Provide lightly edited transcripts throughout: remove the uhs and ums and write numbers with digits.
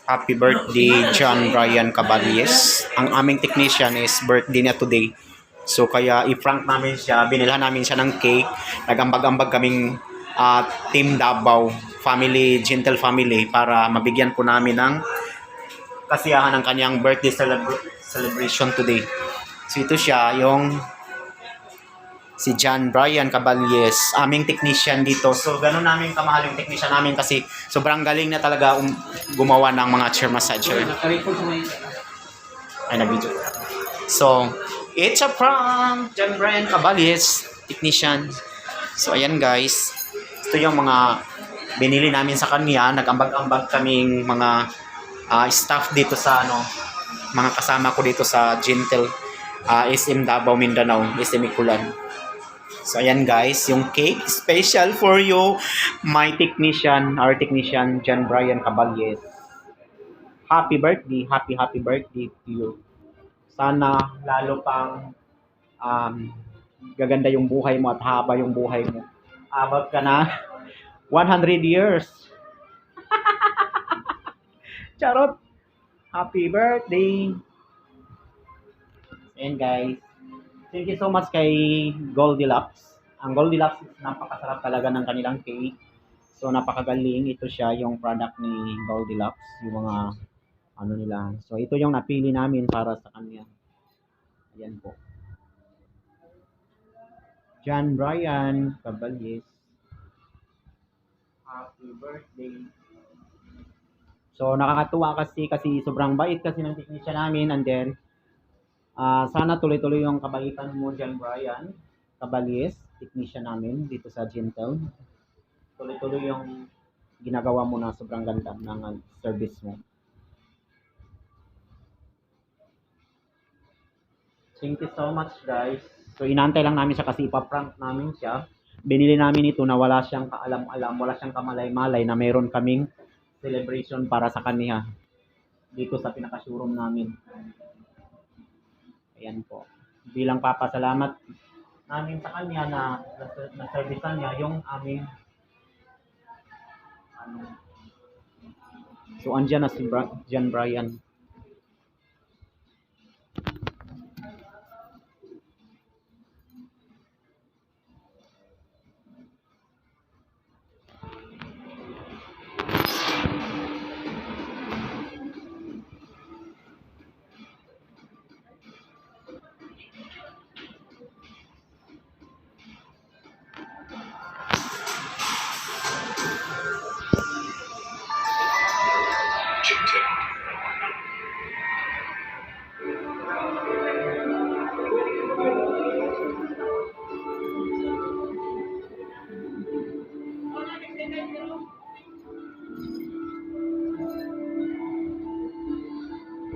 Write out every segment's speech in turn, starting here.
Happy birthday, John Brian Caballes. Ang aming technician is birthday niya today. So kaya i-prank namin siya, binilhan namin siya ng cake. Nagambag-ambag kaming Team Davao family, gentle family para mabigyan po namin ng kasiyahan ng kanyang birthday celebration today. So ito siya, yung si John Brian Caballes, aming technician dito. So ganun namin kamahal yung technician namin kasi sobrang galing na talaga gumawa ng mga chair massager. Ay, na-video. So, it's a prank! John Brian Caballes, technician. So ayan guys, ito yung mga binili namin sa kanya. Nag-ambag-ambag kaming mga staff dito sa mga kasama ko dito sa Gentle SM Davao, Mindanao, SM Ikulan. So ayan guys, yung cake special for you, my technician, our technician John Brian Caballes. Happy birthday, happy birthday to you. Sana lalo pang gaganda yung buhay mo at haba yung buhay mo. Abot ka na 100 years. Charot. Happy birthday. And guys, thank you so much kay Goldilocks. Ang Goldilocks, napakasarap talaga ng kanilang cake. So napakagaling. Ito siya yung product ni Goldilocks, yung mga nila. So ito yung napili namin para sa kanya. Ayan po. John Brian Caballes. Happy birthday. So nakakatuwa kasi sobrang bait kasi ng technician namin, and then sana tuloy-tuloy yung kabaitan mo, John Brian Caballes, technician namin dito sa Gentle. Tuloy-tuloy yung ginagawa mo na sobrang ganda ng service mo. Thank you so much guys. So inantay lang namin siya kasi ipaprank namin siya. Binili namin ito na wala siyang kaalam-alam, wala siyang kamalay-malay na meron kaming celebration para sa kanya dito sa pinaka-showroom namin. Ayan po. Bilang papasalamat namin sa kanya na na-servicean niya yung aming So andyan na si John Brian.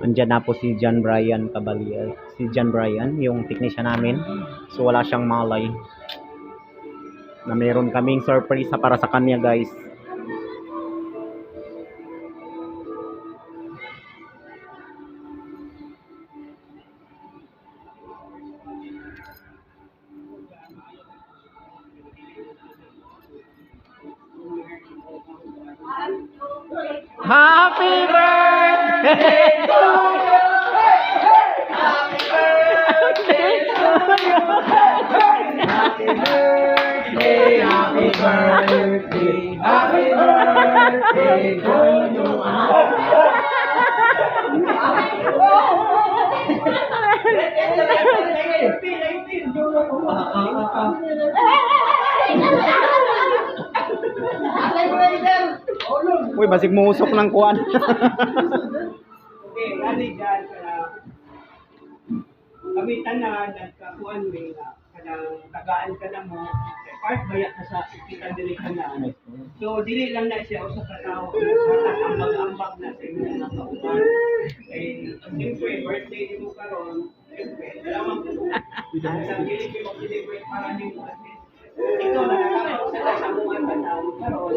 Andyan na po si John Brian Caballes. Si John Brian, yung technician namin. So wala siyang malay. Na meron kaming surprise para sa kanya guys. Happy birthday to you. Happy birthday to you. Happy birthday, happy birthday, happy birthday to you. Uy, basig mo usok ng kuwan. Okay, nani dyan kamitan na nagkakuan may kanang tagaan ka na mo part baya ka sa ipitan dili ka na. So dili lang na siya usa ka tawo sa ambag-ambag na sa imong mga kauban. Eh siyempre birthday mo karon, siyempre salamat po. Sa dili ko celebrate para nimo at ito na sa mga tao karon.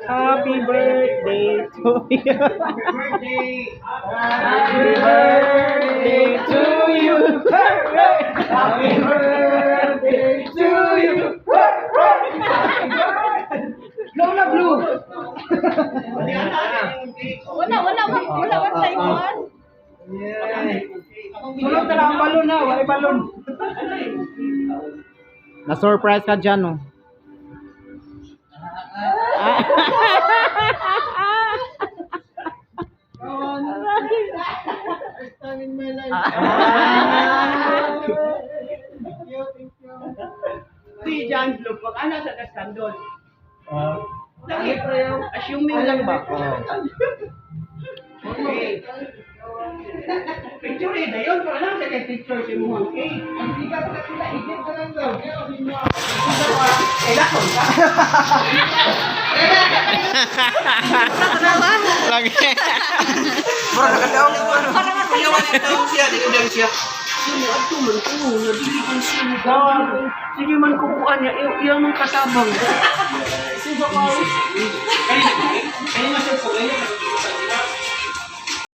Happy birthday to you. Happy birthday. Happy birthday to you. Happy birthday to you. Lola Blue. Wala man tayo kuhan. Sunod na lang ang balon na, wala balon. Na-surprise ka dyan, no? Si John Blue, pag ano sa kastandol? Lagi assuming lang ba? Okay. Picture eh, dayon pa lang sa picture si Muhang K. Hindi ka sa kanila, igit ka lang daw. Eh, lakon ka. Lagi. Sino at tuman ko, nabili kong sinigawan. Sige man kukuha niya, iyan ang katabang. Sige ba, Paul? Kaya masya po,